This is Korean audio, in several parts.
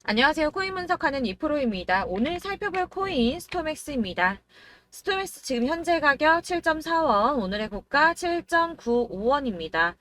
안녕하세요. 코인 분석하는 이프로입니다. 오늘 살펴볼 코인 스토맥스입니다. 스토맥스 지금 현재 가격 7.4원, 오늘의 고가 7.95원입니다.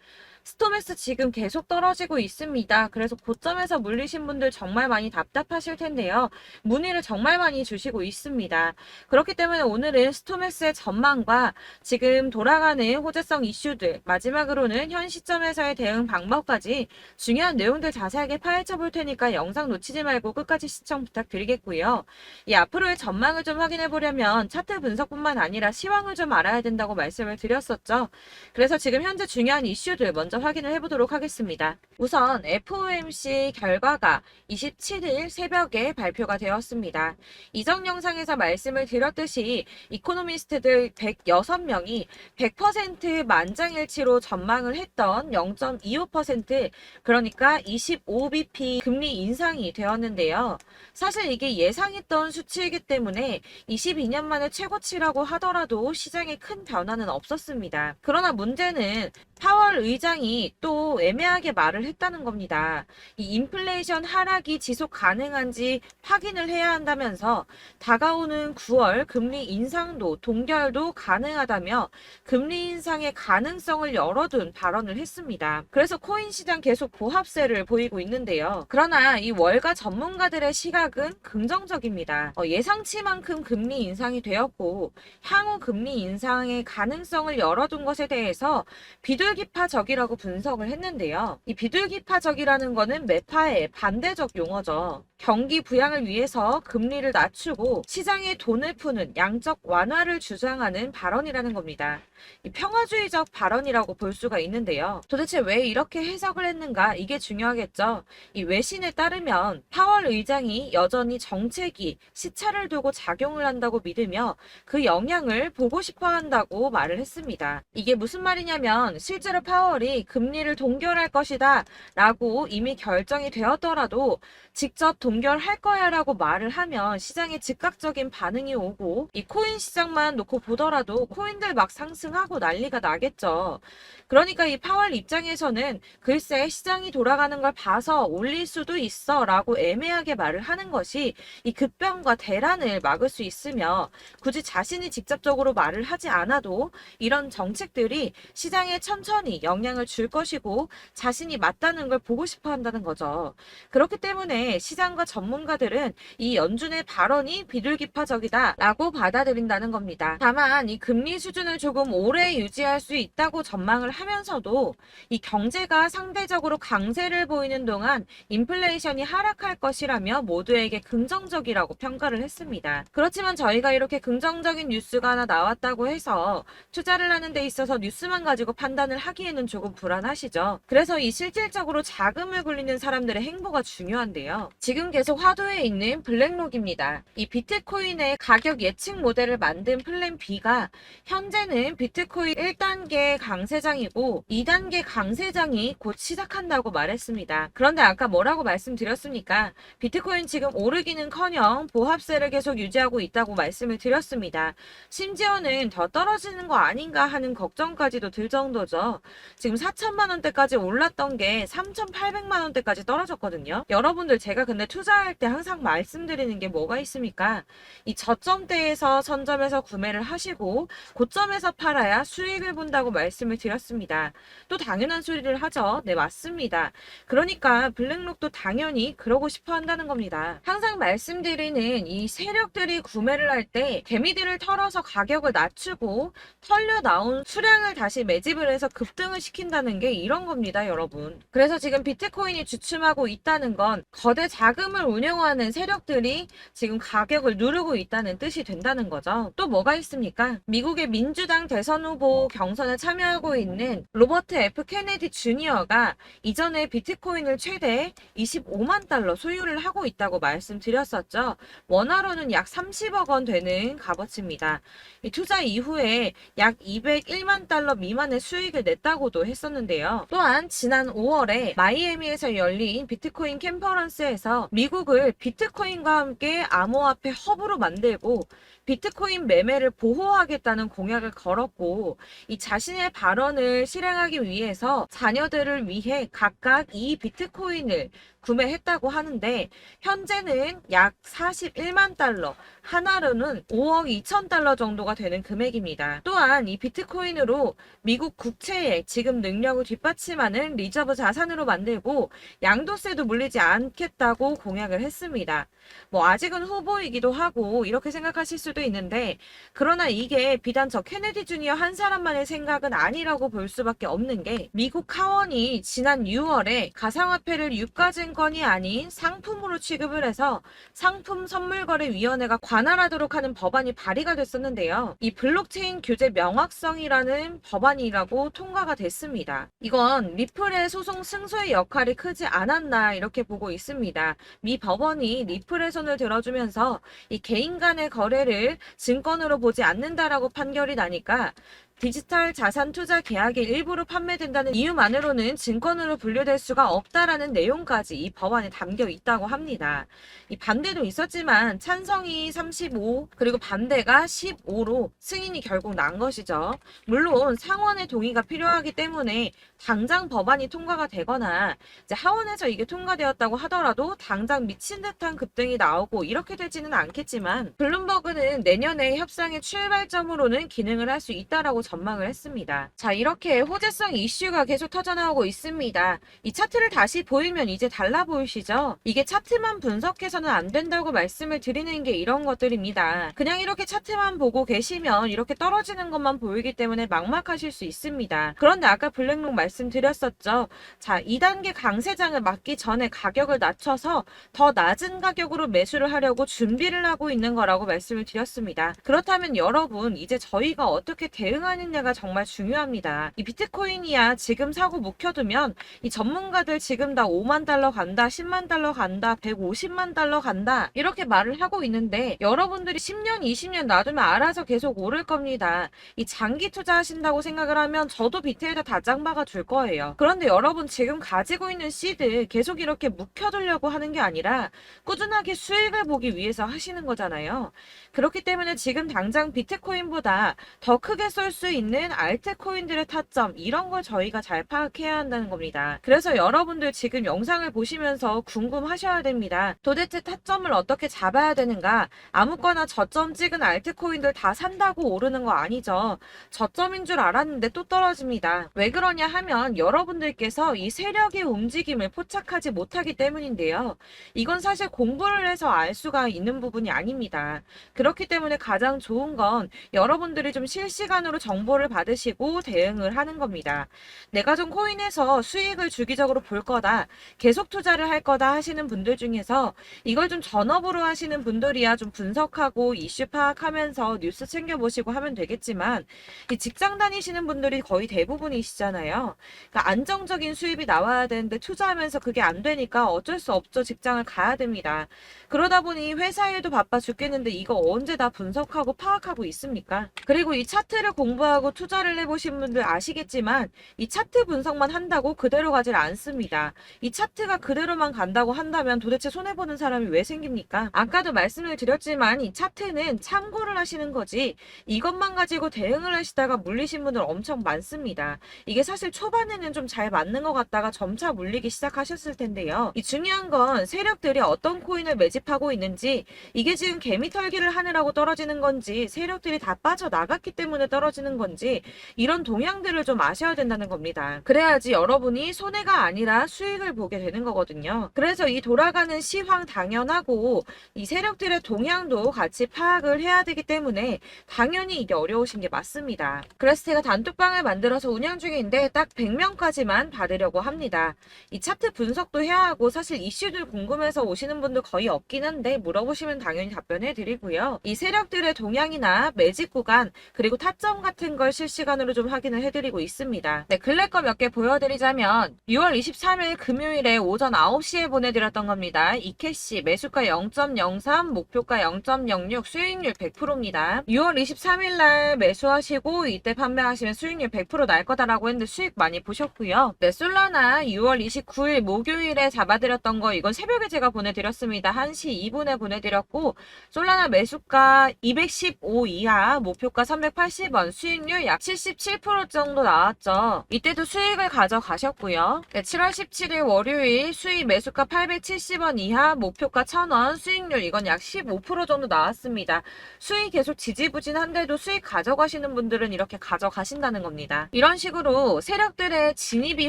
스토맥스 지금 계속 떨어지고 있습니다. 그래서 고점에서 물리신 분들 정말 많이 답답하실 텐데요. 문의를 정말 많이 주시고 있습니다. 그렇기 때문에 오늘은 스토맥스의 전망과 지금 돌아가는 호재성 이슈들, 마지막으로는 현 시점에서의 대응 방법까지 중요한 내용들 자세하게 파헤쳐 볼 테니까 영상 놓치지 말고 끝까지 시청 부탁드리겠고요. 이 앞으로의 전망을 좀 확인해 보려면 차트 분석뿐만 아니라 시황을 좀 알아야 된다고 말씀을 드렸었죠. 그래서 지금 현재 중요한 이슈들 먼저 확인을 해보도록 하겠습니다. 우선 FOMC 결과가 27일 새벽에 발표가 되었습니다. 이전 영상에서 말씀을 드렸듯이 이코노미스트들 106명이 100% 만장일치로 전망을 했던 0.25% 그러니까 25bp 금리 인상이 되었는데요. 사실 이게 예상했던 수치이기 때문에 22년 만에 최고치라고 하더라도 시장에 큰 변화는 없었습니다. 그러나 문제는 파월 의장이 또 애매하게 말을 했다는 겁니다. 이 인플레이션 하락이 지속 가능한지 확인을 해야 한다면서 다가오는 9월 금리 인상도 동결도 가능하다며 금리 인상의 가능성을 열어둔 발언을 했습니다. 그래서 코인 시장 계속 보합세를 보이고 있는데요. 그러나 이 월가 전문가들의 시각은 긍정적입니다. 예상치만큼 금리 인상이 되었고 향후 금리 인상의 가능성을 열어둔 것에 대해서 비둘기파적이라고 분석을 했는데요. 이 비둘기파적이라는 거는 매파의 반대적 용어죠. 경기 부양을 위해서 금리를 낮추고 시장에 돈을 푸는 양적 완화를 주장하는 발언이라는 겁니다. 이 평화주의적 발언이라고 볼 수가 있는데요. 도대체 왜 이렇게 해석을 했는가? 이게 중요하겠죠. 이 외신에 따르면 파월 의장이 여전히 정책이 시차를 두고 작용을 한다고 믿으며 그 영향을 보고 싶어 한다고 말을 했습니다. 이게 무슨 말이냐면 실제로 파월이 금리를 동결할 것이다 라고 이미 결정이 되었더라도 직접 동결할 거야 라고 말을 하면 시장에 즉각적인 반응이 오고 이 코인 시장만 놓고 보더라도 코인들 막 상승하고 난리가 나겠죠. 그러니까 이 파월 입장에서는 글쎄 시장이 돌아가는 걸 봐서 올릴 수도 있어 라고 애매하게 말을 하는 것이 이 급변과 대란을 막을 수 있으며 굳이 자신이 직접적으로 말을 하지 않아도 이런 정책들이 시장에 천천히 영향을 줄 것이고 자신이 맞다는 걸 보고 싶어 한다는 거죠. 그렇기 때문에 시장과 전문가들은 이 연준의 발언이 비둘기파적이다 라고 받아들인다는 겁니다. 다만 이 금리 수준을 조금 오래 유지할 수 있다고 전망을 하면서도 이 경제가 상대적으로 강세를 보이는 동안 인플레이션이 하락할 것이라며 모두에게 긍정적이라고 평가를 했습니다. 그렇지만 저희가 이렇게 긍정적인 뉴스가 하나 나왔다고 해서 투자를 하는 데 있어서 뉴스만 가지고 판단을 하기에는 조금 불안하시죠. 그래서 이 실질적으로 자금을 굴리는 사람들의 행보가 중요한데요. 지금 계속 화두에 있는 블랙록입니다. 이 비트코인의 가격 예측 모델을 만든 플랜 B가 현재는 비트코인 1단계 강세장이고 2단계 강세장이 곧 시작한다고 말했습니다. 그런데 아까 뭐라고 말씀드렸습니까? 비트코인 지금 오르기는커녕 보합세를 계속 유지하고 있다고 말씀을 드렸습니다. 심지어는 더 떨어지는 거 아닌가 하는 걱정까지도 들 정도죠. 지금 4천만 원대까지 올랐던 게 3,800만 원대까지 떨어졌거든요. 여러분들 제가 근데 투자할 때 항상 말씀드리는 게 뭐가 있습니까? 이 저점대에서 선점해서 구매를 하시고 고점에서 팔아야 수익을 본다고 말씀을 드렸습니다. 또 당연한 소리를 하죠. 네, 맞습니다. 그러니까 블랙록도 당연히 그러고 싶어 한다는 겁니다. 항상 말씀드리는 이 세력들이 구매를 할 때 개미들을 털어서 가격을 낮추고 털려 나온 수량을 다시 매집을 해서 급등을 시킨다는 게 이런 겁니다, 여러분. 그래서 지금 비트코인이 주춤하고 있다는 건 거대 자금을 운영하는 세력들이 지금 가격을 누르고 있다는 뜻이 된다는 거죠. 또 뭐가 있습니까? 미국의 민주당 대선 후보 경선에 참여하고 있는 로버트 F 케네디 주니어가 이전에 비트코인을 최대 25만 달러 소유를 하고 있다고 말씀드렸었죠. 원화로는 약 30억 원 되는 값어치입니다. 이 투자 이후에 약 201만 달러 미만의 수익을 냈다고도 했었는데요. 또한 지난 5월에 마이애미에서 열린 비트코인 컨퍼런스에서 미국을 비트코인과 함께 암호화폐 허브로 만들고 비트코인 매매를 보호하겠다는 공약을 걸었고 이 자신의 발언을 실행하기 위해서 자녀들을 위해 각각 이 비트코인을 구매했다고 하는데 현재는 약 41만 달러, 하나로는 5억 2천 달러 정도가 되는 금액입니다. 또한 이 비트코인으로 미국 국채의 지급 능력을 뒷받침하는 리저브 자산으로 만들고 양도세도 물리지 않겠다고 공약을 했습니다. 뭐 아직은 후보이기도 하고 이렇게 생각하실 수도 있는데, 그러나 이게 비단 저 케네디 주니어 한 사람만의 생각은 아니라고 볼 수밖에 없는 게, 미국 하원이 지난 6월에 가상화폐를 유가증권이 아닌 상품으로 취급을 해서 상품선물거래위원회가 관할하도록 하는 법안이 발의가 됐었는데요. 이 블록체인 규제 명확성이라는 법안이라고 통과가 됐습니다. 이건 리플의 소송 승소의 역할이 크지 않았나 이렇게 보고 있습니다. 미 법원이 리플의 손을 들어주면서 이 개인 간의 거래를 증권으로 보지 않는다라고 판결이 나니까 디지털 자산 투자 계약의 일부로 판매된다는 이유만으로는 증권으로 분류될 수가 없다라는 내용까지 이 법안에 담겨 있다고 합니다. 이 반대도 있었지만 찬성이 35 그리고 반대가 15로 승인이 결국 난 것이죠. 물론 상원의 동의가 필요하기 때문에 당장 법안이 통과가 되거나 이제 하원에서 이게 통과되었다고 하더라도 당장 미친 듯한 급등이 나오고 이렇게 되지는 않겠지만, 블룸버그는 내년에 협상의 출발점으로는 기능을 할 수 있다라고 전망을 했습니다. 자, 이렇게 호재성 이슈가 계속 터져나오고 있습니다. 이 차트를 다시 보이면 이제 달라 보이시죠? 이게 차트만 분석해서는 안 된다고 말씀을 드리는 게 이런 것들입니다. 그냥 이렇게 차트만 보고 계시면 이렇게 떨어지는 것만 보이기 때문에 막막하실 수 있습니다. 그런데 아까 블랙록 말씀드렸었죠. 자, 2단계 강세장을 맞기 전에 가격을 낮춰서 더 낮은 가격으로 매수를 하려고 준비를 하고 있는 거라고 말씀을 드렸습니다. 그렇다면 여러분, 이제 저희가 어떻게 대응하느냐가 정말 중요합니다. 이 비트코인이야 지금 사고 묵혀두면 이 전문가들 지금 다 5만 달러 간다, 10만 달러 간다, 150만 달러 간다 이렇게 말을 하고 있는데, 여러분들이 10년, 20년 놔두면 알아서 계속 오를 겁니다. 이 장기 투자하신다고 생각을 하면 저도 비트에다 다 짱박아 줄 거예요. 그런데 여러분 지금 가지고 있는 씨드 계속 이렇게 묵혀두려고 하는 게 아니라 꾸준하게 수익을 보기 위해서 하시는 거잖아요. 그렇기 때문에 지금 당장 비트코인보다 더 크게 쏠 수 있는 알트코인들의 타점, 이런 걸 저희가 잘 파악해야 한다는 겁니다. 그래서 여러분들 지금 영상을 보시면서 궁금하셔야 됩니다. 도대체 타점을 어떻게 잡아야 되는가? 아무거나 저점 찍은 알트코인들 다 산다고 오르는 거 아니죠. 저점인 줄 알았는데 또 떨어집니다. 왜 그러냐 하면 여러분들께서 이 세력의 움직임을 포착하지 못하기 때문인데요. 이건 사실 공부를 해서 알 수가 있는 부분이 아닙니다. 그렇기 때문에 가장 좋은 건 여러분들이 좀 실시간으로 정보를 받으시고 대응을 하는 겁니다. 내가 좀 코인에서 수익을 주기적으로 볼 거다, 계속 투자를 할 거다 하시는 분들 중에서 이걸 좀 전업으로 하시는 분들이야 좀 분석하고 이슈 파악하면서 뉴스 챙겨보시고 하면 되겠지만, 이 직장 다니시는 분들이 거의 대부분이시잖아요. 그러니까 안정적인 수입이 나와야 되는데 투자하면서 그게 안 되니까 어쩔 수 없죠. 직장을 가야 됩니다. 그러다 보니 회사 일도 바빠 죽겠는데 이거 언제 다 분석하고 파악하고 있습니까? 그리고 이 차트를 공부하고 투자를 해보신 분들 아시겠지만, 이 차트 분석만 한다고 그대로 가질 않습니다. 이 차트가 그대로만 간다고 한다면 도대체 손해보는 사람이 왜 생깁니까? 아까도 말씀을 드렸지만 이 차트는 참고를 하시는 거지, 이것만 가지고 대응을 하시다가 물리신 분들 엄청 많습니다. 이게 사실 초반에는 좀 잘 맞는 것 같다가 점차 물리기 시작하셨을 텐데요. 이 중요한 건 세력들이 어떤 코인을 매집하고 있는지, 이게 지금 개미털기를 하느라고 떨어지는 건지, 세력들이 다 빠져나갔기 때문에 떨어지는 건지, 이런 동향들을 좀 아셔야 된다는 겁니다. 그래야지 여러분이 손해가 아니라 수익을 보게 되는 거거든요. 그래서 이 돌아가는 시황 당연하고 이 세력들의 동향도 같이 파악을 해야 되기 때문에 당연히 이게 어려우신 게 맞습니다. 그래서 제가 단톡방을 만들어서 운영 중인데 딱 100명까지만 받으려고 합니다. 이 차트 분석도 해야 하고 사실 이슈들 궁금해서 오시는 분들 거의 없긴 한데 물어보시면 당연히 답변해 드리고요. 이 세력들의 동향이나 매집 구간 그리고 타점 같은 걸 실시간으로 좀 확인을 해드리고 있습니다. 네, 근래 거 몇 개 보여드리자면 6월 23일 금요일에 오전 9시에 보내드렸던 겁니다. 이캐시 매수가 0.03, 목표가 0.06, 수익률 100%입니다. 6월 23일 날 매수하시고 이때 판매하시면 수익률 100% 날 거다라고 했는데 수익 많이 보셨고요. 네, 솔라나 6월 29일 목요일에 잡아드렸던 거 이건 새벽에 제가 보내드렸습니다. 1시 2분에 보내드렸고, 솔라나 매수가 215 이하, 목표가 380원, 수익 수익률 약 77% 정도 나왔죠. 이때도 수익을 가져가셨고요. 네, 7월 17일 월요일 수익 매수가 870원 이하, 목표가 1000원, 수익률 이건 약 15% 정도 나왔습니다. 수익 계속 지지부진한데도 수익 가져가시는 분들은 이렇게 가져가신다는 겁니다. 이런 식으로 세력들의 진입이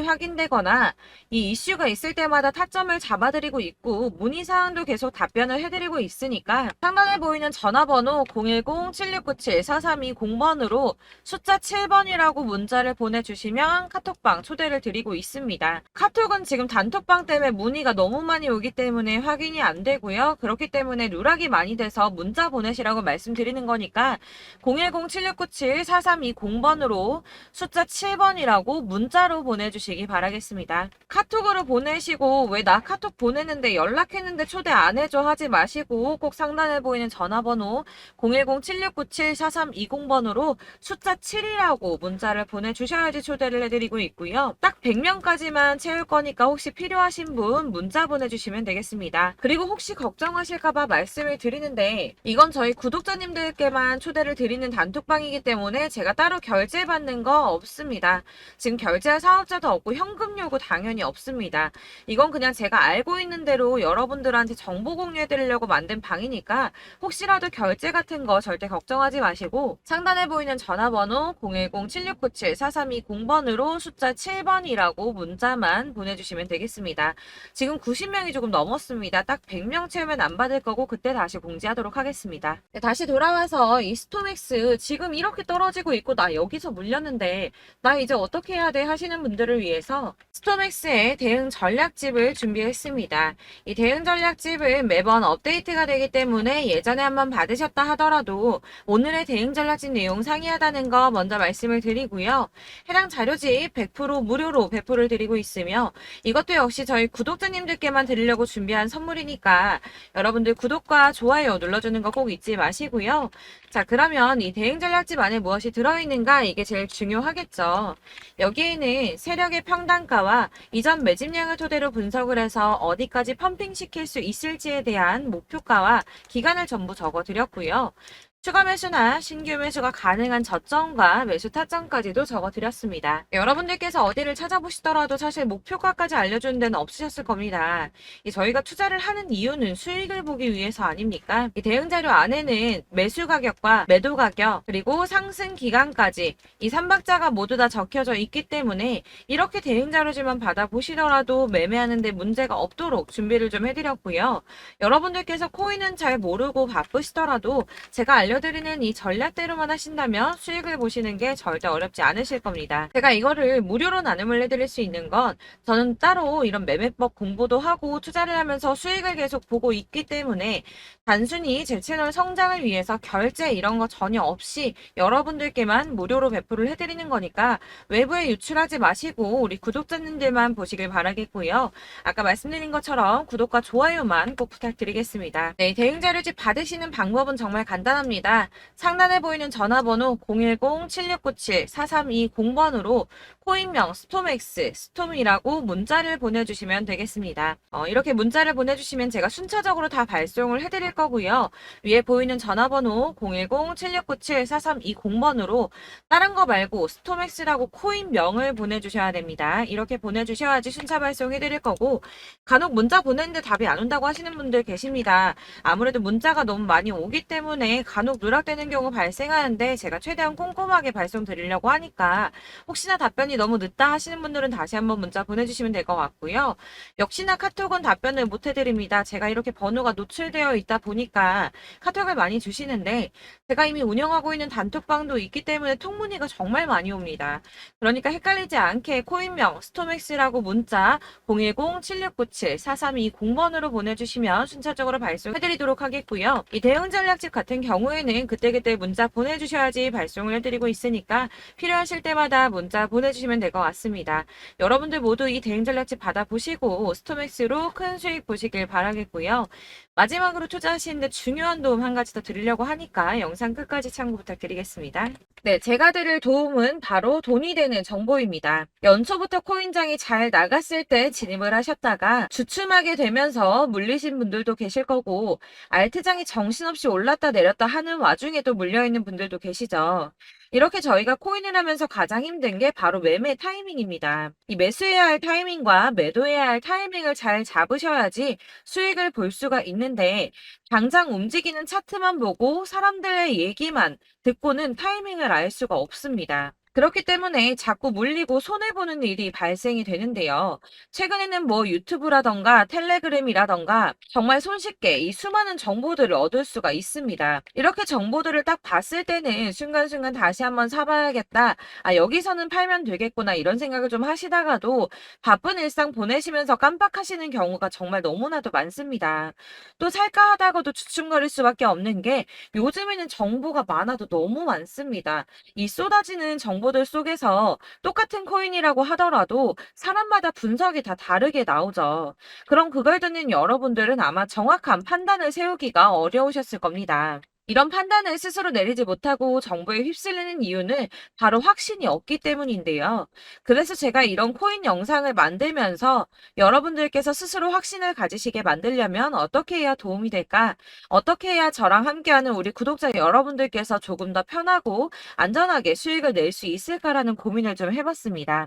확인되거나 이 이슈가 있을 때마다 타점을 잡아드리고 있고 문의사항도 계속 답변을 해드리고 있으니까 상단에 보이는 전화번호 010-7697-4320번으로 숫자 7번이라고 문자를 보내주시면 카톡방 초대를 드리고 있습니다. 카톡은 지금 단톡방 때문에 문의가 너무 많이 오기 때문에 확인이 안 되고요. 그렇기 때문에 누락이 많이 돼서 문자 보내시라고 말씀드리는 거니까 010-7697-4320번으로 숫자 7번이라고 문자로 보내주시기 바라겠습니다. 카톡으로 보내시고 왜 나 카톡 보내는데 연락했는데 초대 안 해줘 하지 마시고 꼭 상단에 보이는 전화번호 010-7697-4320번으로 숫자 7이라고 문자를 보내주셔야지 초대를 해드리고 있고요. 딱 100명까지만 채울 거니까 혹시 필요하신 분 문자 보내주시면 되겠습니다. 그리고 혹시 걱정하실까봐 말씀을 드리는데 이건 저희 구독자님들께만 초대를 드리는 단톡방이기 때문에 제가 따로 결제받는 거 없습니다. 지금 결제할 사업자도 없고 현금 요구 당연히 없습니다. 이건 그냥 제가 알고 있는 대로 여러분들한테 정보 공유해 드리려고 만든 방이니까 혹시라도 결제 같은 거 절대 걱정하지 마시고 상단에 보이는 전화번호 010-7697-4320번으로 숫자 7번이라고 문자만 보내주시면 되겠습니다. 지금 90명이 조금 넘었습니다. 딱 100명 채우면 안 받을 거고 그때 다시 공지하도록 하겠습니다. 네, 다시 돌아와서 이 스톰엑스 지금 이렇게 떨어지고 있고 나 여기서 물렸는데 나 이제 어떻게 해야 돼 하시는 분들을 위해서 스톰엑스의 대응 전략집을 준비했습니다. 이 대응 전략집은 매번 업데이트가 되기 때문에 예전에 한번 받으셨다 하더라도 오늘의 대응 전략집 내용 상이하다는 거 먼저 말씀을 드리고요. 해당 자료집 100% 무료로 배포를 드리고 있으며 이것도 역시 저희 구독자님들께만 드리려고 준비한 선물이니까 여러분들 구독과 좋아요 눌러주는 거 꼭 잊지 마시고요. 자, 그러면 이 대응 전략집 안에 무엇이 들어있는가 이게 제일 중요하겠죠. 여기에는 세력의 평단가와 이전 매집량을 토대로 분석을 해서 어디까지 펌핑시킬 수 있을지에 대한 목표가와 기간을 전부 적어드렸고요. 추가 매수나 신규 매수가 가능한 저점과 매수 타점까지도 적어드렸습니다. 여러분들께서 어디를 찾아보시더라도 사실 목표가까지 알려주는 데는 없으셨을 겁니다. 저희가 투자를 하는 이유는 수익을 보기 위해서 아닙니까? 이 대응 자료 안에는 매수 가격과 매도 가격 그리고 상승 기간까지 이 3박자가 모두 다 적혀져 있기 때문에 이렇게 대응 자료지만 받아보시더라도 매매하는 데 문제가 없도록 준비를 좀 해드렸고요. 여러분들께서 코인은 잘 모르고 바쁘시더라도 제가 알려드리는 이 전략대로만 하신다면 수익을 보시는 게 절대 어렵지 않으실 겁니다. 제가 이거를 무료로 나눔을 해드릴 수 있는 건 저는 따로 이런 매매법 공부도 하고 투자를 하면서 수익을 계속 보고 있기 때문에 단순히 제 채널 성장을 위해서 결제 이런 거 전혀 없이 여러분들께만 무료로 배포를 해드리는 거니까 외부에 유출하지 마시고 우리 구독자님들만 보시길 바라겠고요. 아까 말씀드린 것처럼 구독과 좋아요만 꼭 부탁드리겠습니다. 네, 대응자료집 받으시는 방법은 정말 간단합니다. 상단에 보이는 전화번호 010-7697-4320번으로 코인명 스톰엑스, 스톰이라고 문자를 보내주시면 되겠습니다. 이렇게 문자를 보내주시면 제가 순차적으로 다 발송을 해드릴 거고요. 위에 보이는 전화번호 010-7697-4320번으로 다른 거 말고 스톰엑스라고 코인명을 보내주셔야 됩니다. 이렇게 보내주셔야지 순차 발송해드릴 거고 간혹 문자 보냈는데 답이 안 온다고 하시는 분들 계십니다. 아무래도 문자가 너무 많이 오기 때문에 간혹 누락되는 경우 발생하는데 제가 최대한 꼼꼼하게 발송 드리려고 하니까 혹시나 답변이 너무 늦다 하시는 분들은 다시 한번 문자 보내주시면 될 것 같고요. 역시나 카톡은 답변을 못 해드립니다. 제가 이렇게 번호가 노출되어 있다 보니까 카톡을 많이 주시는데 제가 이미 운영하고 있는 단톡방도 있기 때문에 통문의가 정말 많이 옵니다. 그러니까 헷갈리지 않게 코인명 스톰엑스라고 문자 010-7697-4320번으로 보내주시면 순차적으로 발송해드리도록 하겠고요. 이 대응 전략집 같은 경우에는 그때그때 문자 보내주셔야지 발송을 해드리고 있으니까 필요하실 때마다 문자 보내주시면 될 것 같습니다. 여러분들 모두 이 대응 전략집 받아보시고 스톰엑스로 큰 수익 보시길 바라겠고요. 마지막으로 투자하시는데 중요한 도움 한 가지 더 드리려고 하니까 영상 끝까지 참고 부탁드리겠습니다. 네, 제가 드릴 도움은 바로 돈이 되는 정보입니다. 연초부터 코인장이 잘 나갔을 때 진입을 하셨다가 주춤하게 되면서 물리신 분들도 계실 거고 알트장이 정신없이 올랐다 내렸다 하는 하는 와중에도 물려있는 분들도 계시죠. 이렇게 저희가 코인을 하면서 가장 힘든 게 바로 매매 타이밍입니다. 이 매수해야 할 타이밍과 매도해야 할 타이밍을 잘 잡으셔야지 수익을 볼 수가 있는데, 당장 움직이는 차트만 보고 사람들의 얘기만 듣고는 타이밍을 알 수가 없습니다. 그렇기 때문에 자꾸 물리고 손해보는 일이 발생이 되는데요. 최근에는 뭐 유튜브라던가 텔레그램이라던가 정말 손쉽게 이 수많은 정보들을 얻을 수가 있습니다. 이렇게 정보들을 딱 봤을 때는 순간순간 다시 한번 사봐야겠다. 아, 여기서는 팔면 되겠구나. 이런 생각을 좀 하시다가도 바쁜 일상 보내시면서 깜빡하시는 경우가 정말 너무나도 많습니다. 또 살까 하다가도 주춤거릴 수밖에 없는 게 요즘에는 정보가 많아도 너무 많습니다. 이 쏟아지는 정보들 속에서 똑같은 코인이라고 하더라도 사람마다 분석이 다 다르게 나오죠. 그럼 그걸 듣는 여러분들은 아마 정확한 판단을 세우기가 어려우셨을 겁니다. 이런 판단을 스스로 내리지 못하고 정보에 휩쓸리는 이유는 바로 확신이 없기 때문인데요. 그래서 제가 이런 코인 영상을 만들면서 여러분들께서 스스로 확신을 가지시게 만들려면 어떻게 해야 도움이 될까? 어떻게 해야 저랑 함께하는 우리 구독자 여러분들께서 조금 더 편하고 안전하게 수익을 낼 수 있을까라는 고민을 좀 해봤습니다.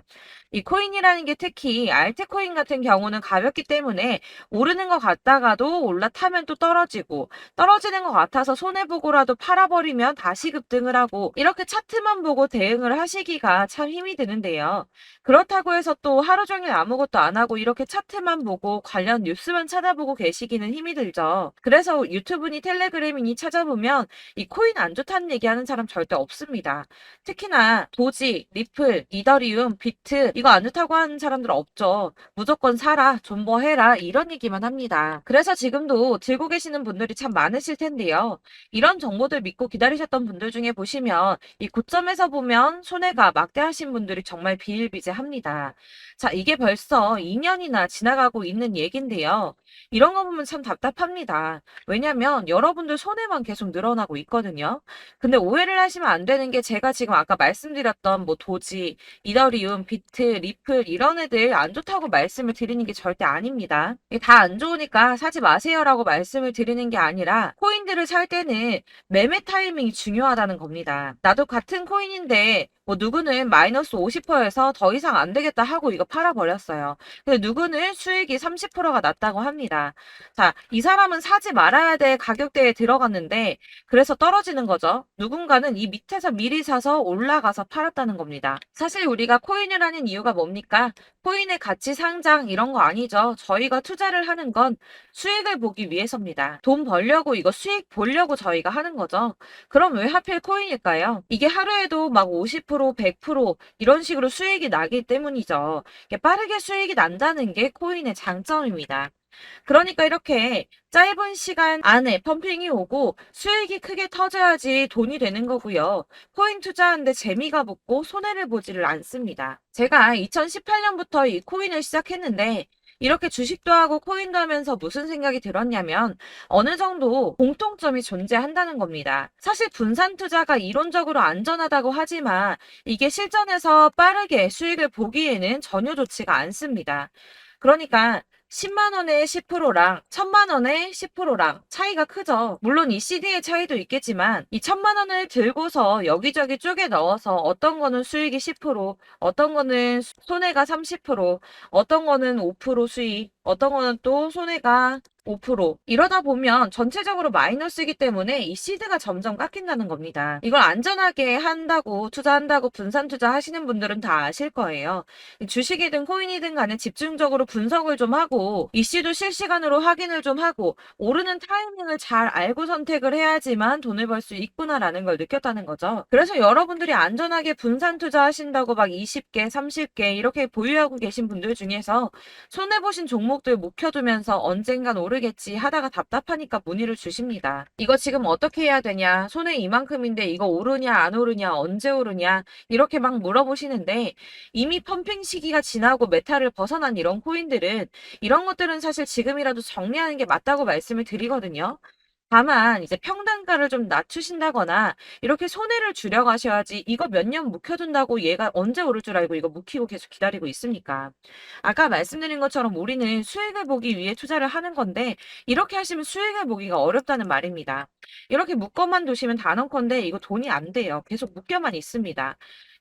이 코인이라는 게 특히 알트코인 같은 경우는 가볍기 때문에 오르는 것 같다가도 올라타면 또 떨어지고, 떨어지는 것 같아서 손해보고라도 팔아버리면 다시 급등을 하고, 이렇게 차트만 보고 대응을 하시기가 참 힘이 드는데요. 그렇다고 해서 또 하루 종일 아무것도 안 하고 이렇게 차트만 보고 관련 뉴스만 찾아보고 계시기는 힘이 들죠. 그래서 유튜브니 텔레그램이니 찾아보면 이 코인 안 좋다는 얘기하는 사람 절대 없습니다. 특히나 도지, 리플, 이더리움, 비트 이거 안 좋다고 하는 사람들 없죠. 무조건 사라, 존버해라 이런 얘기만 합니다. 그래서 지금도 들고 계시는 분들이 참 많으실 텐데요. 이런 정보들 믿고 기다리셨던 분들 중에 보시면 이 고점에서 보면 손해가 막대하신 분들이 정말 비일비재합니다. 자, 이게 벌써 2년이나 지나가고 있는 얘긴데요. 이런 거 보면 참 답답합니다. 왜냐면 여러분들 손해만 계속 늘어나고 있거든요. 근데 오해를 하시면 안 되는 게 제가 지금 아까 말씀드렸던 뭐 도지, 이더리움, 비트, 리플 이런 애들 안 좋다고 말씀을 드리는 게 절대 아닙니다. 다 안 좋으니까 사지 마세요라고 말씀을 드리는 게 아니라 코인들을 살 때는 매매 타이밍이 중요하다는 겁니다. 나도 같은 코인인데 뭐 누구는 마이너스 50%에서 더 이상 안 되겠다 하고 이거 팔아버렸어요. 근데 누구는 수익이 30%가 났다고 합니다. 자, 이 사람은 사지 말아야 될 가격대에 들어갔는데 그래서 떨어지는 거죠. 누군가는 이 밑에서 미리 사서 올라가서 팔았다는 겁니다. 사실 우리가 코인을 하는 이유가 뭡니까? 코인의 가치 상장 이런 거 아니죠. 저희가 투자를 하는 건 수익을 보기 위해서입니다. 돈 벌려고 이거 수익 보려고 저희가 하는 거죠. 그럼 왜 하필 코인일까요? 이게 하루에도 막 50%, 100% 이런 식으로 수익이 나기 때문이죠. 이게 빠르게 수익이 난다는 게 코인의 장점입니다. 그러니까 이렇게 짧은 시간 안에 펌핑이 오고 수익이 크게 터져야지 돈이 되는 거고요. 코인 투자하는데 재미가 붙고 손해를 보지를 않습니다. 제가 2018년부터 이 코인을 시작했는데 이렇게 주식도 하고 코인도 하면서 무슨 생각이 들었냐면 어느 정도 공통점이 존재한다는 겁니다. 사실 분산 투자가 이론적으로 안전하다고 하지만 이게 실전에서 빠르게 수익을 보기에는 전혀 좋지가 않습니다. 그러니까 10만 원에 10%랑 1000만 원에 10%랑 차이가 크죠. 물론 이 CD의 차이도 있겠지만 이 1000만 원을 들고서 여기저기 쪼개 넣어서 어떤 거는 수익이 10%, 어떤 거는 손해가 30%, 어떤 거는 5% 수익, 어떤 거는 또 손해가 5%. 이러다 보면 전체적으로 마이너스이기 때문에 이 시드가 점점 깎인다는 겁니다. 이걸 안전하게 한다고 투자한다고 분산 투자하시는 분들은 다 아실 거예요. 주식이든 코인이든 간에 집중적으로 분석을 좀 하고 이슈도 실시간으로 확인을 좀 하고 오르는 타이밍을 잘 알고 선택을 해야지만 돈을 벌 수 있구나라는 걸 느꼈다는 거죠. 그래서 여러분들이 안전하게 분산 투자하신다고 막 20개, 30개 이렇게 보유하고 계신 분들 중에서 손해보신 종목들 묵혀두면서 언젠간 오르겠지 하다가 답답하니까 문의를 주십니다. 이거 지금 어떻게 해야 되냐? 손해 이만큼인데 이거 오르냐 안 오르냐 언제 오르냐 이렇게 막 물어보시는데 이미 펌핑 시기가 지나고 메타를 벗어난 이런 코인들은 이런 것들은 사실 지금이라도 정리하는 게 맞다고 말씀을 드리거든요. 다만 이제 평단 상한가를 좀 낮추신다거나 이렇게 손해를 줄여 가셔야지 이거 몇 년 묵혀둔다고 얘가 언제 오를 줄 알고 이거 묵히고 계속 기다리고 있습니까? 아까 말씀드린 것처럼 우리는 수익을 보기 위해 투자를 하는 건데 이렇게 하시면 수익을 보기가 어렵다는 말입니다. 이렇게 묶어만 두시면 단언컨대 이거 돈이 안 돼요. 계속 묶여만 있습니다.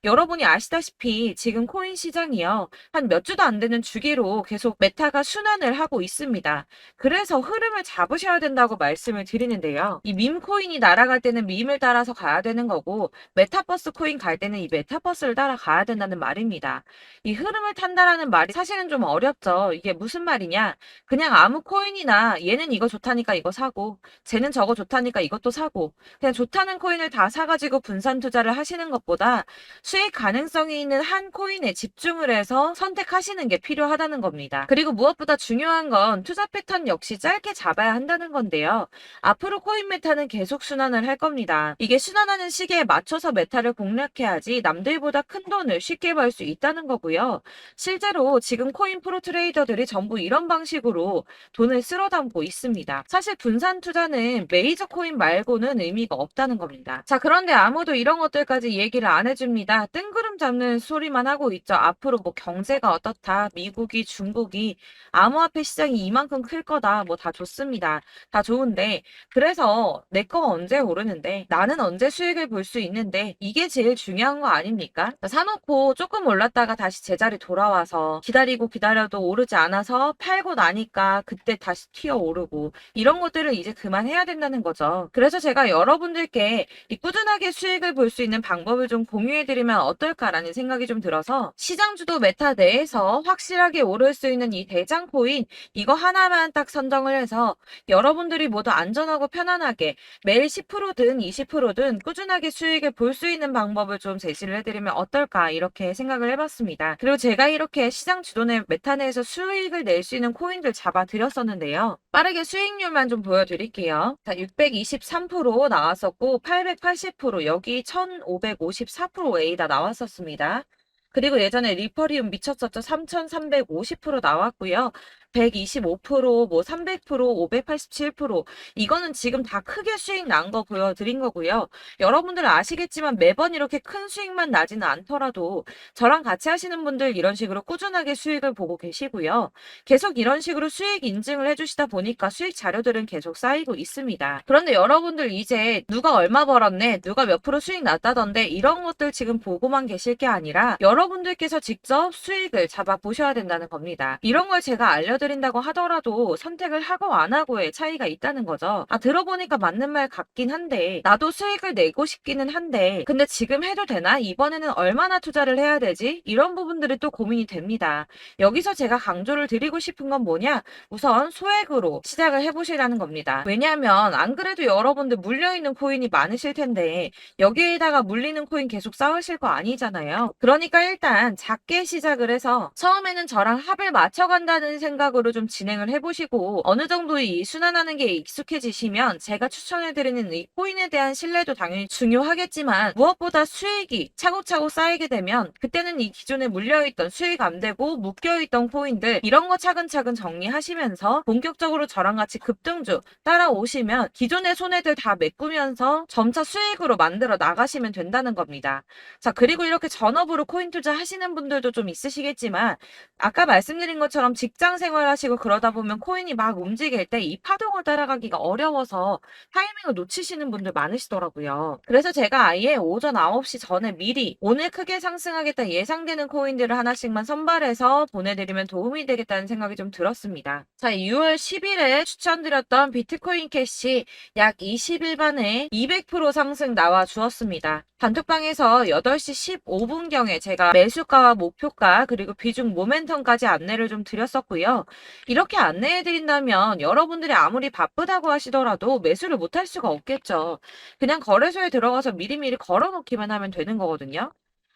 여러분이 아시다시피 지금 코인 시장이요. 한 몇 주도 안 되는 주기로 계속 메타가 순환을 하고 있습니다. 그래서 흐름을 잡으셔야 된다고 말씀을 드리는데요. 이 밈 코인이 날아갈 때는 밈을 따라서 가야 되는 거고 메타버스 코인 갈 때는 이 메타버스를 따라가야 된다는 말입니다. 이 흐름을 탄다라는 말이 사실은 좀 어렵죠. 이게 무슨 말이냐? 그냥 아무 코인이나 얘는 이거 좋다니까 이거 사고 쟤는 저거 좋다니까 이것도 사고 그냥 좋다는 코인을 다 사가지고 분산 투자를 하시는 것보다 수익 가능성이 있는 한 코인에 집중을 해서 선택하시는 게 필요하다는 겁니다. 그리고 무엇보다 중요한 건 투자 패턴 역시 짧게 잡아야 한다는 건데요. 앞으로 코인 메타는 계속 순환을 할 겁니다. 이게 순환하는 시기에 맞춰서 메타를 공략해야지 남들보다 큰 돈을 쉽게 벌 수 있다는 거고요. 실제로 지금 코인 프로 트레이더들이 전부 이런 방식으로 돈을 쓸어 담고 있습니다. 사실 분산 투자는 메이저 코인 말고는 의미가 없다는 겁니다. 자, 그런데 아무도 이런 것들까지 얘기를 안 해줍니다. 뜬구름 잡는 소리만 하고 있죠. 앞으로 뭐 경제가 어떻다, 미국이, 중국이, 암호화폐 시장이 이만큼 클 거다, 뭐 다 좋습니다. 다 좋은데, 그래서 내 거가 언제 오르는데, 나는 언제 수익을 볼 수 있는데, 이게 제일 중요한 거 아닙니까? 사놓고 조금 올랐다가 다시 제자리 돌아와서 기다리고 기다려도 오르지 않아서 팔고 나니까 그때 다시 튀어 오르고, 이런 것들을 이제 그만해야 된다는 거죠. 그래서 제가 여러분들께 이 꾸준하게 수익을 볼 수 있는 방법을 좀 공유해드리면 어떨까라는 생각이 좀 들어서 시장주도 메타 내에서 확실하게 오를 수 있는 이 대장 코인 이거 하나만 딱 선정을 해서 여러분들이 모두 안전하고 편안하게 매일 10%든 20%든 꾸준하게 수익을 볼 수 있는 방법을 좀 제시를 해드리면 어떨까 이렇게 생각을 해봤습니다. 그리고 제가 이렇게 시장 주도내 메타 내에서 수익을 낼 수 있는 코인들 잡아드렸었는데요. 빠르게 수익률만 좀 보여드릴게요. 자, 623% 나왔었고 880% 여기 1554%A다 나왔었습니다. 그리고 예전에 리퍼리움 미쳤었죠. 3350% 나왔고요. 125%, 뭐 300%, 587% 이거는 지금 다 크게 수익 난 거 보여드린 거고요. 여러분들은 아시겠지만 매번 이렇게 큰 수익만 나지는 않더라도 저랑 같이 하시는 분들 이런 식으로 꾸준하게 수익을 보고 계시고요. 계속 이런 식으로 수익 인증을 해주시다 보니까 수익 자료들은 계속 쌓이고 있습니다. 그런데 여러분들 이제 누가 얼마 벌었네, 누가 몇 프로 수익 났다던데 이런 것들 지금 보고만 계실 게 아니라 여러분들께서 직접 수익을 잡아 보셔야 된다는 겁니다. 이런 걸 제가 알려드린다고 하더라도 선택을 하고 안 하고의 차이가 있다는 거죠. 아, 들어보니까 맞는 말 같긴 한데 나도 수익을 내고 싶기는 한데 근데 지금 해도 되나? 이번에는 얼마나 투자를 해야 되지? 이런 부분들이 또 고민이 됩니다. 여기서 제가 강조를 드리고 싶은 건 뭐냐? 우선 소액으로 시작을 해보시라는 겁니다. 왜냐하면 안 그래도 여러분들 물려있는 코인이 많으실 텐데 여기에다가 물리는 코인 계속 쌓으실 거 아니잖아요. 그러니까 일단 작게 시작을 해서 처음에는 저랑 합을 맞춰간다는 생각으로 좀 진행을 해보시고 어느 정도 이 순환하는 게 익숙해지시면 제가 추천해드리는 이 코인에 대한 신뢰도 당연히 중요하겠지만 무엇보다 수익이 차곡차곡 쌓이게 되면 그때는 이 기존에 물려있던 수익 안 되고 묶여있던 코인들 이런 거 차근차근 정리하시면서 본격적으로 저랑 같이 급등주 따라오시면 기존의 손해들 다 메꾸면서 점차 수익으로 만들어 나가시면 된다는 겁니다. 자, 그리고 이렇게 전업으로 코인 투자 하시는 분들도 좀 있으시겠지만 아까 말씀드린 것처럼 직장 생활하시고 그러다 보면 코인이 막 움직일 때 이 파동을 따라가기가 어려워서 타이밍을 놓치시는 분들 많으시더라고요. 그래서 제가 아예 오전 9시 전에 미리 오늘 크게 상승하겠다 예상되는 코인들을 하나씩만 선발해서 보내드리면 도움이 되겠다는 생각이 좀 들었습니다. 자, 6월 10일에 추천드렸던 비트코인 캐시 약 20일 만에 200% 상승 나와 주었습니다. 단톡방에서 8시 15분경에 제가 매수가와 목표가 그리고 비중 모멘텀까지 안내를 좀 드렸었고요. 이렇게 안내해드린다면 여러분들이 아무리 바쁘다고 하시더라도 매수를 못할 수가 없겠죠. 그냥 거래소에 들어가서 미리미리 걸어놓기만 하면 되는 거거든요.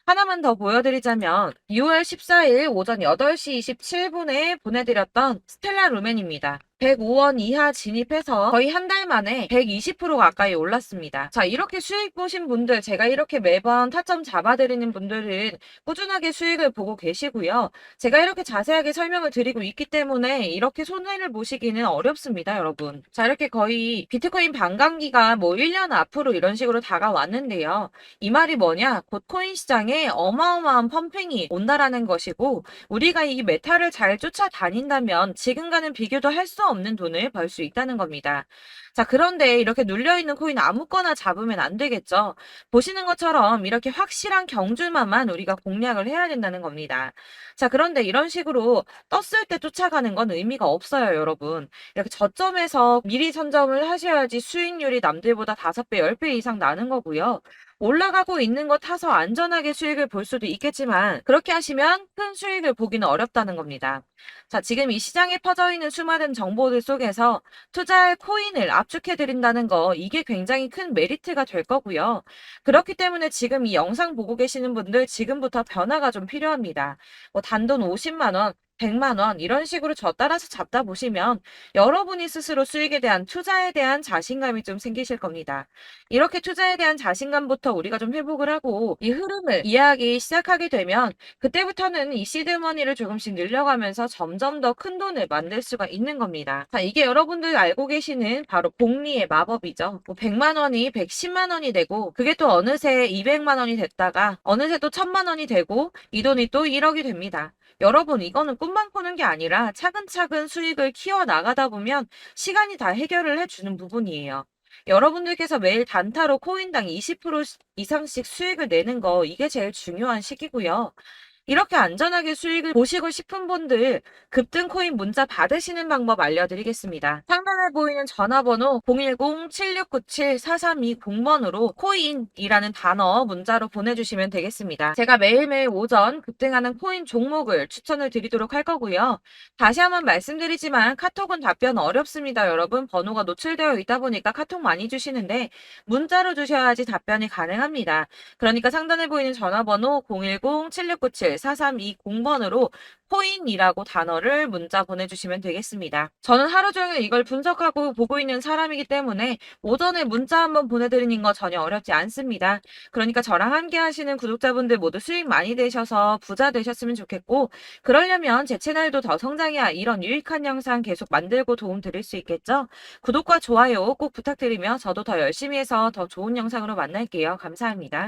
하나만 더 보여드리자면 6월 14일 오전 8시 27분에 보내드렸던 스텔라 루멘입니다. 105원 이하 진입해서 거의 한 달 만에 120% 가까이 올랐습니다. 자, 이렇게 수익 보신 분들, 제가 이렇게 매번 타점 잡아드리는 분들은 꾸준하게 수익을 보고 계시고요. 제가 이렇게 자세하게 설명을 드리고 있기 때문에 이렇게 손해를 보시기는 어렵습니다, 여러분. 자, 이렇게 거의 비트코인 반감기가 뭐 1년 앞으로 이런 식으로 다가왔는데요. 이 말이 뭐냐? 곧 코인 시장에 어마어마한 펌핑이 온다라는 것이고, 우리가 이 메타를 잘 쫓아다닌다면 지금과는 비교도 할 수 없는 돈을 벌 수 있다는 겁니다. 자, 그런데 이렇게 눌려있는 코인 아무거나 잡으면 안 되겠죠. 보시는 것처럼 이렇게 확실한 경주만만 우리가 공략을 해야 된다는 겁니다. 자, 그런데 이런 식으로 떴을 때 쫓아가는 건 의미가 없어요, 여러분. 이렇게 저점에서 미리 선점을 하셔야지 수익률이 남들보다 5배, 10배 이상 나는 거고요. 올라가고 있는 거 타서 안전하게 수익을 볼 수도 있겠지만 그렇게 하시면 큰 수익을 보기는 어렵다는 겁니다. 자, 지금 이 시장에 퍼져 있는 수많은 정보들 속에서 투자할 코인을 압축해 드린다는 거 이게 굉장히 큰 메리트가 될 거고요. 그렇기 때문에 지금 이 영상 보고 계시는 분들 지금부터 변화가 좀 필요합니다. 뭐 단돈 50만 원, 100만 원 이런 식으로 저 따라서 잡다 보시면 여러분이 스스로 수익에 대한 투자에 대한 자신감이 좀 생기실 겁니다. 이렇게 투자에 대한 자신감부터 우리가 좀 회복을 하고 이 흐름을 이해하기 시작하게 되면 그때부터는 이 시드머니를 조금씩 늘려가면서 점점 더 큰 돈을 만들 수가 있는 겁니다. 자, 이게 여러분들 알고 계시는 바로 복리의 마법이죠. 뭐 100만 원이 110만 원이 되고 그게 또 어느새 200만 원이 됐다가 어느새 또 1000만 원이 되고 이 돈이 또 1억이 됩니다. 여러분, 이거는 꿈만 꾸는 게 아니라 차근차근 수익을 키워 나가다 보면 시간이 다 해결을 해주는 부분이에요. 여러분들께서 매일 단타로 코인당 20% 이상씩 수익을 내는 거 이게 제일 중요한 시기고요. 이렇게 안전하게 수익을 보시고 싶은 분들 급등 코인 문자 받으시는 방법 알려드리겠습니다. 상단에 보이는 전화번호 010-7697-4320번으로 코인이라는 단어 문자로 보내주시면 되겠습니다. 제가 매일매일 오전 급등하는 코인 종목을 추천을 드리도록 할 거고요. 다시 한번 말씀드리지만 카톡은 답변 어렵습니다. 여러분, 번호가 노출되어 있다 보니까 카톡 많이 주시는데 문자로 주셔야지 답변이 가능합니다. 그러니까 상단에 보이는 전화번호 010-7697-4320번으로 코인이라고 단어를 문자 보내주시면 되겠습니다. 저는 하루 종일 이걸 분석하고 보고 있는 사람이기 때문에 오전에 문자 한번 보내드리는 거 전혀 어렵지 않습니다. 그러니까 저랑 함께 하시는 구독자분들 모두 수익 많이 되셔서 부자 되셨으면 좋겠고, 그러려면 제 채널도 더 성장해야 이런 유익한 영상 계속 만들고 도움 드릴 수 있겠죠? 구독과 좋아요 꼭 부탁드리며 저도 더 열심히 해서 더 좋은 영상으로 만날게요. 감사합니다.